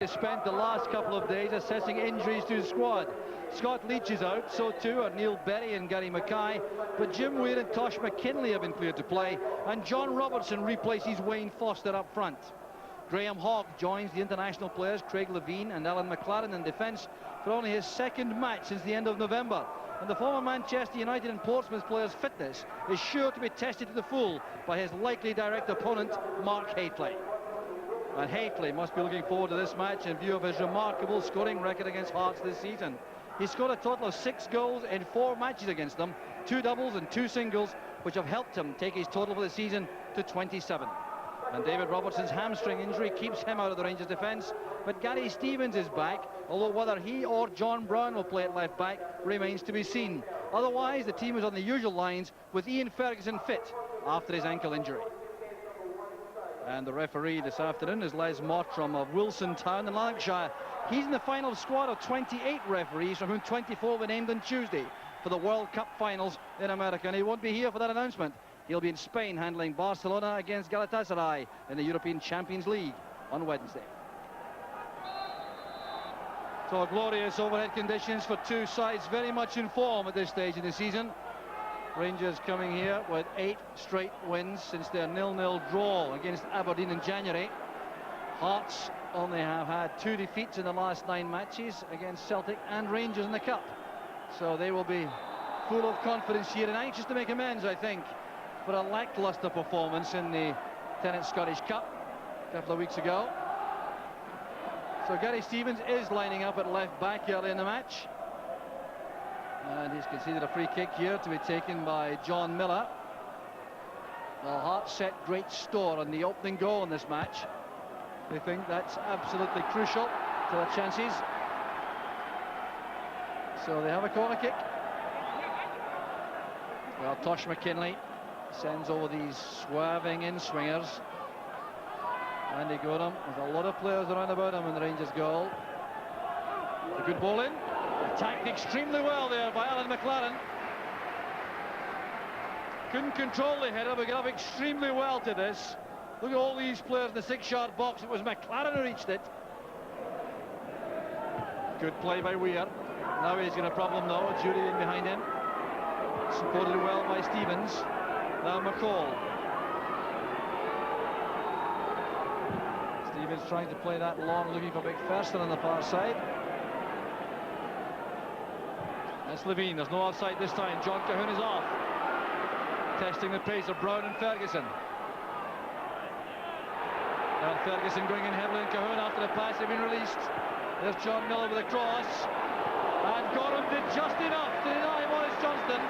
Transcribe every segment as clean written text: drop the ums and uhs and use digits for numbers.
has spent the last couple of days assessing injuries to his squad. Scott Leach is out, so too are Neil Berry and Gary Mackay, but Jim Weir and Tosh McKinley have been cleared to play, and John Robertson replaces Wayne Foster up front. Graham Hogg joins the international players Craig Levine and Alan McLaren in defence for only his second match since the end of November. And the former Manchester United and Portsmouth player's fitness is sure to be tested to the full by his likely direct opponent, Mark Hateley. And Hateley must be looking forward to this match in view of his remarkable scoring record against Hearts this season. He scored a total of 6 goals in 4 matches against them, 2 doubles and 2 singles, which have helped him take his total for the season to 27. And David Robertson's hamstring injury keeps him out of the Rangers' defence, but Gary Stevens is back, although whether he or John Brown will play at left back remains to be seen. Otherwise, the team is on the usual lines, with Ian Ferguson fit after his ankle injury. And the referee this afternoon is Les Mottram of Wilson Town in Lanarkshire. He's in the final squad of 28 referees, from whom 24 were named on Tuesday for the World Cup finals in America, and he won't be here for that announcement. He'll be in Spain handling Barcelona against Galatasaray in the European Champions League on Wednesday. So glorious overhead conditions for two sides very much in form at this stage in the season. Rangers coming here with 8 straight wins since their 0-0 draw against Aberdeen in January. Hearts only have had 2 defeats in the last 9 matches against Celtic and Rangers in the Cup. So they will be full of confidence here and anxious to make amends, I think, for a lacklustre performance in the Tennent Scottish Cup a couple of weeks ago. So Gary Stevens is lining up at left back early in the match. And he's conceded a free kick here to be taken by John Miller. Well, Hearts set great store on the opening goal in this match. They think that's absolutely crucial to their chances. So they have a corner kick. Well, Tosh McKinley sends over these swerving in-swingers. Andy Gorham with a lot of players around about him in the Rangers goal. A good ball in. Attacked extremely well there by Alan McLaren. Couldn't control the header, but got up extremely well to this. Look at all these players in the 6-yard box. It was McLaren who reached it. Good play by Weir. Now he's got a problem though. Judy in behind him. Supported well by Stevens. Now McCall. Stevens trying to play that long, looking for McPherson on the far side. That's Levine. There's no offside this time. John Cahoon is off. Testing the pace of Brown and Ferguson. And Ferguson going in heavily on Cahoon after the pass had been released. There's John Miller with a cross. And Gorham did just enough to deny Maurice Johnston.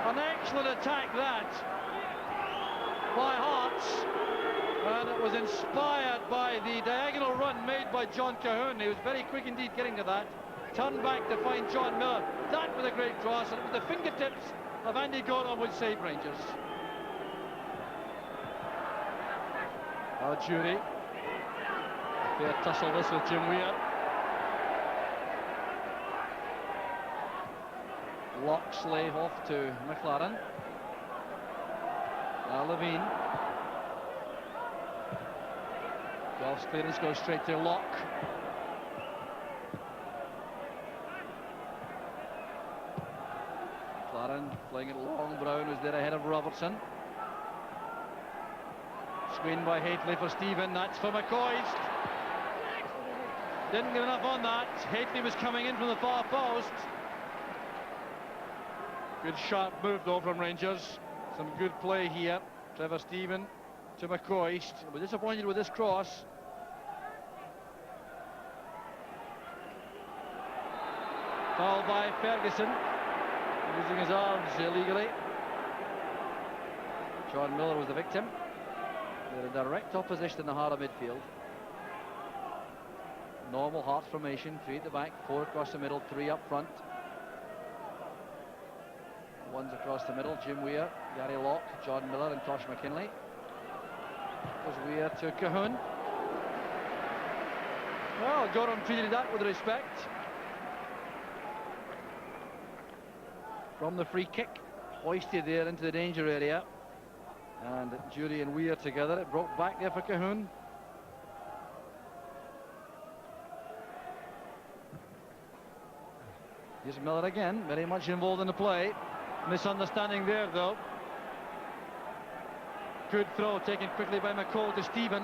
An excellent attack that by Hearts. And it was inspired by the diagonal run made by John Cahoon. He was very quick indeed getting to that. Turned back to find John Miller. That was a great cross, and it was the fingertips of Andy Gorham would save Rangers. Jury. Fair tussle this with Jim Weir. Locksley off to McLaren. Levine. Goff's clearance goes straight to Locke. McLaren playing it long. Brown was there ahead of Robertson. Screen by Hateley for Stephen. That's for McCoist. Didn't get enough on that. Hateley was coming in from the far post. Good sharp move though from Rangers. Some good play here. Trevor Stephen to McCoist. We're disappointed with this cross. Foul by Ferguson. Using his arms illegally. John Miller was the victim. They're in direct opposition in the heart of midfield. Normal Hearts formation, 3 at the back, 4 across the middle, 3 up front. One's across the middle, Jim Weir, Gary Locke, John Miller and Tosh McKinley. Goes Weir to Cahoon. Well, Gorham treated that with respect. From the free kick, hoisted there into the danger area. And Jury and Weir together, it broke back there for Cahoon. Here's Miller again, very much involved in the play. Misunderstanding there, though. Good throw taken quickly by McCall to Stephen.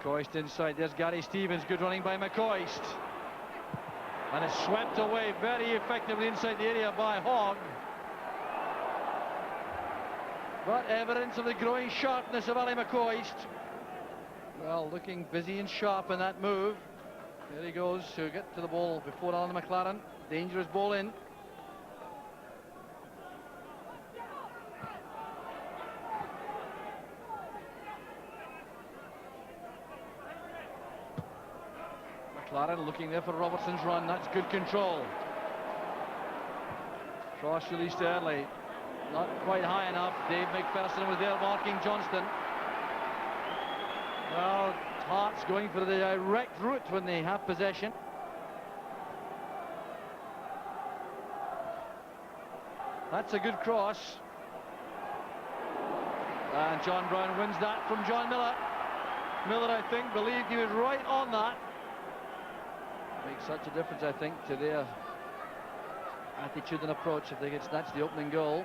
McCoist inside. There's Gary Stevens. Good running by McCoist. And it's swept away very effectively inside the area by Hogg. But evidence of the growing sharpness of Ali McCoist. Well, looking busy and sharp in that move. There he goes to get to the ball before Alan McLaren. Dangerous ball in. McLaren looking there for Robertson's run. That's good control. Cross released early. Not quite high enough. Dave McPherson was there marking Johnston. Well, Hearts going for the direct route when they have possession. That's a good cross. And John Brown wins that from John Miller. Miller, I think, believed he was right on that. Makes such a difference, I think, to their attitude and approach if they get snatched the opening goal.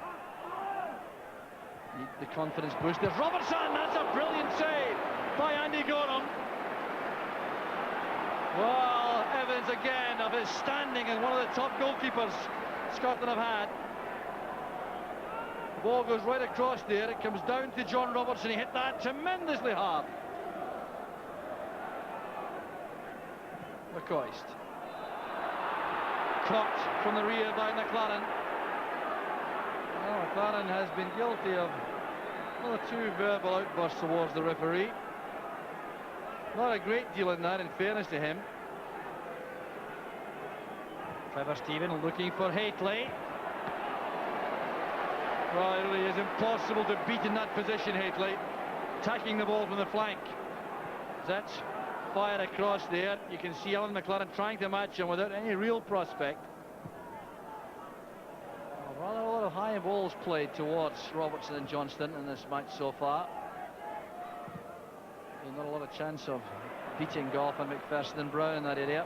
Need the confidence boost. There's Robertson. That's a brilliant save by Andy Gorham. Well, evidence again of his standing as one of the top goalkeepers Scotland have had. The ball goes right across there. It comes down to John Robertson. He hit that tremendously hard. McCoist. Caught from the rear by McLaren. Well, McLaren has been guilty of one or two verbal outbursts towards the referee. Not a great deal in that, in fairness to him. Trevor Stephen looking for Haitley. Well, it really is impossible to beat in that position, Haitley. Attacking the ball from the flank. That's fired across there. You can see Alan McLaren trying to match him without any real prospect. Rather a lot of high balls played towards Robertson and Johnston in this match so far. Not a lot of chance of beating Goff and McPherson and Brown in that area.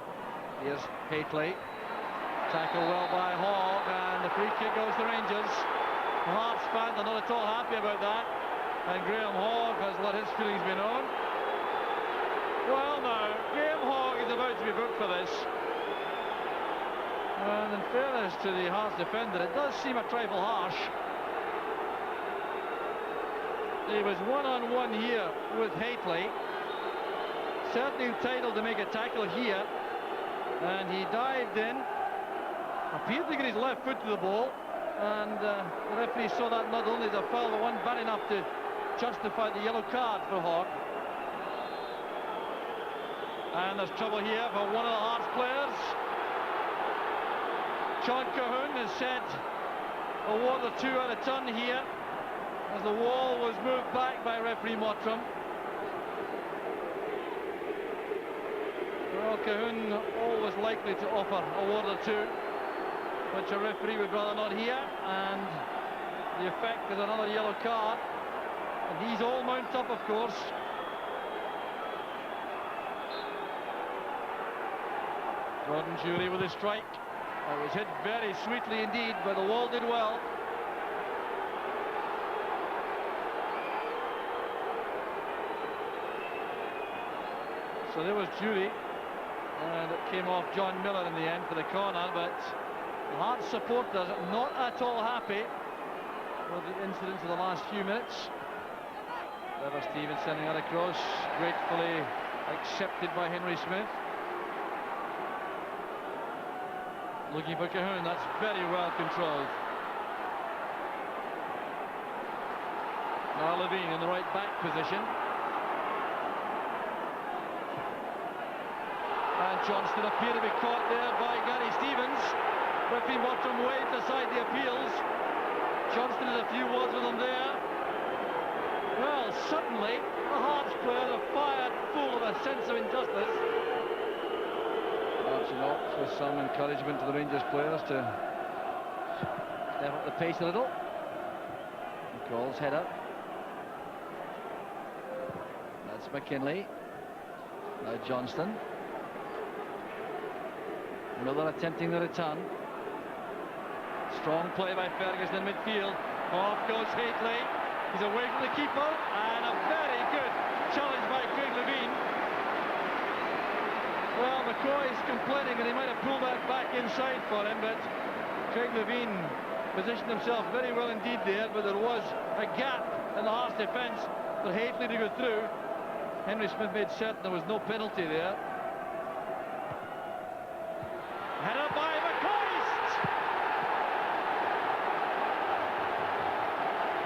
Here's Haitley. Tackle well by Hogg, and the free kick goes to Rangers. Hearts fans are not at all happy about that, and Graham Hogg has let his feelings be known. Well, now, Graham Hogg is about to be booked for this. And in fairness to the Hearts defender, it does seem a trifle harsh. He was one-on-one here with Haitley. Certainly entitled to make a tackle here. And he dived in. Appeared to get his left foot to the ball. And the referee saw that not only as a foul, but one bad enough to justify the yellow card for Hogg. And there's trouble here for one of the Hearts players. John Cahoon has said a ward or two out of turn here, as the wall was moved back by referee Mottram. Well, Cahoon always likely to offer a ward or two, which a referee would rather not hear, and the effect is another yellow card. And he's all mount up, of course. Gordon Jury with a strike. It was hit very sweetly indeed, but the wall did well. So there was Jury, and it came off John Miller in the end for the corner, but the Hearts supporters not at all happy with the incidents of the last few minutes. Trevor Stevens sending that across, gratefully accepted by Henry Smith. Looking for Cahoon, that's very well controlled. Now Levine in the right back position. And Johnston appeared to be caught there by Gary Stevens. Referee Mottram waved aside the appeals. Johnston has a few words with him there. Well, suddenly, the Hearts players are fired full of a sense of injustice. Perhaps with some encouragement to the Rangers players to step up the pace a little. McCall's header. That's McKinley. Now Johnston. Miller attempting the return. Strong play by Ferguson in midfield. Off goes Hateley. He's away from the keeper, and a very good challenge by Craig Levein. Well, McCoy's complaining that he might have pulled that back inside for him, but Craig Levein positioned himself very well indeed there, but there was a gap in the Hearts defence for Hateley to go through. Henry Smith made certain there was no penalty there. Header by McCoist!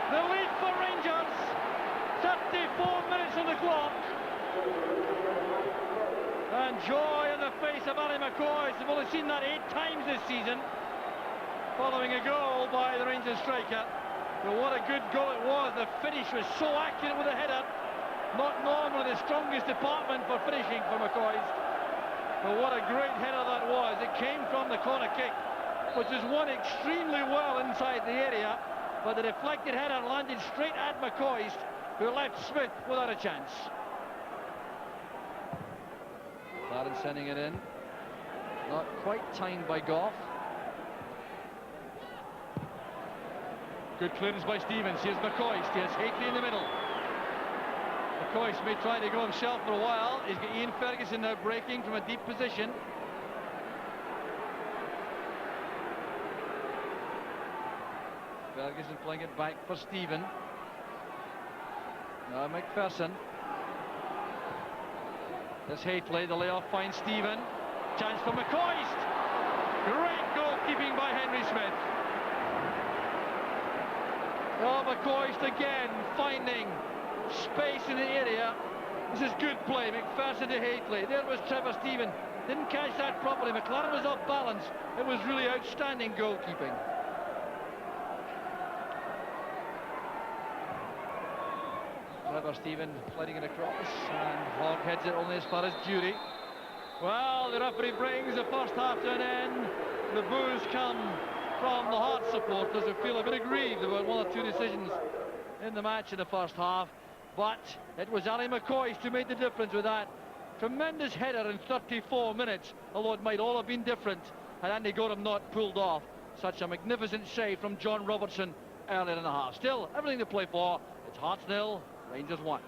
The lead for Rangers. 34 minutes on the clock. And joy on the face of Ali McCoist. We've only seen that 8 times this season, following a goal by the Rangers striker. But what a good goal it was. The finish was so accurate with the header. Not normally the strongest department for finishing for McCoist. But what a great header that was. It came from the corner kick, which was won extremely well inside the area. But the deflected header landed straight at McCoist, who left Smith without a chance. Clarence sending it in. Not quite timed by Goff. Good clearance by Stevens. Here's McCoist. He has Hateley in the middle. McCoist may try to go himself for a while. He's got Ian Ferguson now breaking from a deep position. Ferguson playing it back for Stephen. Now McPherson. There's Hateley. The layoff finds Stephen. Chance for McCoist. Great goalkeeping by Henry Smith. Oh, McCoist again finding space in the area. This is good play. McPherson to Hateley. There was Trevor Stephen. Didn't catch that properly. McLaren was off balance. It was really outstanding goalkeeping. Trevor Stephen playing it across, and Hogg heads it only as far as Jury. Well, the referee brings the first half to an end. The boos come from the Hearts supporters who feel a bit aggrieved about one or two decisions in the match in the first half. But it was Ali McCoist who made the difference with that tremendous header in 34 minutes, although it might all have been different had Andy Gorham not pulled off such a magnificent save from John Robertson earlier in the half. Still, everything to play for. It's Hearts 0, Rangers 1.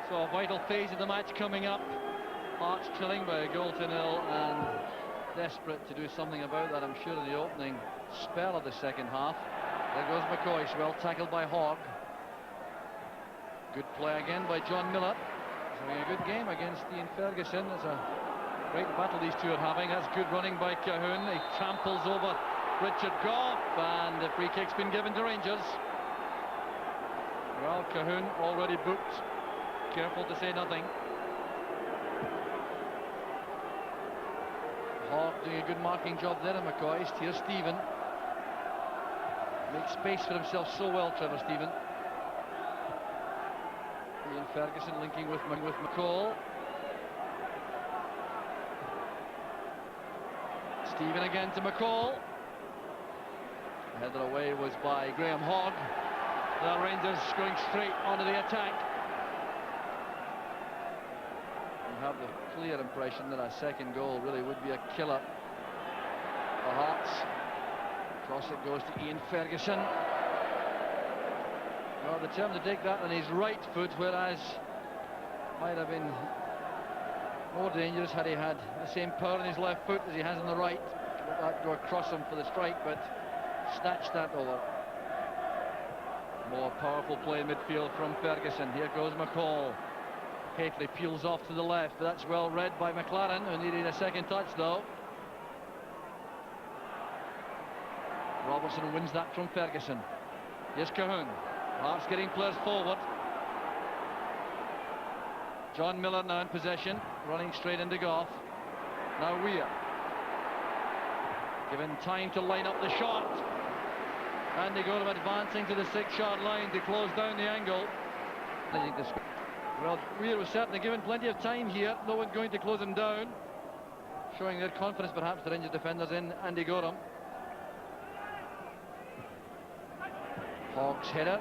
So a vital phase of the match coming up. Hearts trailing by a goal to 0 and desperate to do something about that, I'm sure, in the opening spell of the second half. There goes McCoist, well tackled by Hogg. Good play again by John Miller. He's having a good game against Ian Ferguson. It's a great battle these two are having. That's good running by Cahoon. He tramples over Richard Goff, and the free kick's been given to Rangers. Well, Cahoon already booked. Careful to say nothing. Hogg doing a good marking job there in McCoist. Here's Stephen. Makes space for himself so well, Trevor Stephen. Ian Ferguson linking with McCall. Stephen again to McCall. Headed away was by Graham Hogg. The Rangers going straight onto the attack. You have the clear impression that a second goal really would be a killer for Hearts. Across it goes to Ian Ferguson. Well, determined to take that on his right foot, whereas might have been more dangerous had he had the same power in his left foot as he has on the right. Let that go across him for the strike, but snatched that over. More powerful play in midfield from Ferguson. Here goes McCall. Hateley peels off to the left, but that's well read by McLaren, who needed a second touch though. Robertson wins that from Ferguson. Here's Cahoon. Hearts getting players forward. John Miller now in possession, running straight into Goff. Now Weir. Given time to line up the shot. And they go to advancing to the 6-yard line to close down the angle. I think this, well, Weir was certainly given plenty of time here. No one going to close him down. Showing their confidence, perhaps, the Rangers defenders in Andy Gorham. Hawks header,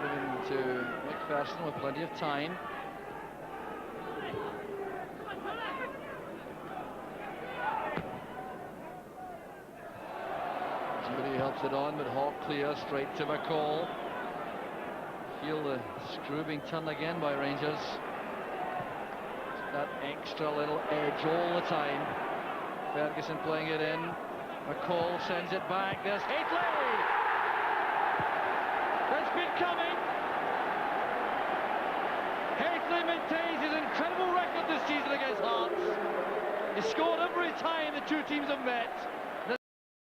given to McPherson with plenty of time. Somebody helps it on, but Hawk clear straight to McCall. Feel the screw being turned again by Rangers. That extra little edge all the time. Ferguson playing it in. McCall sends it back. There's Haitley! That's been coming. Haitley maintains his incredible record this season against Hearts. He scored every time the two teams have met.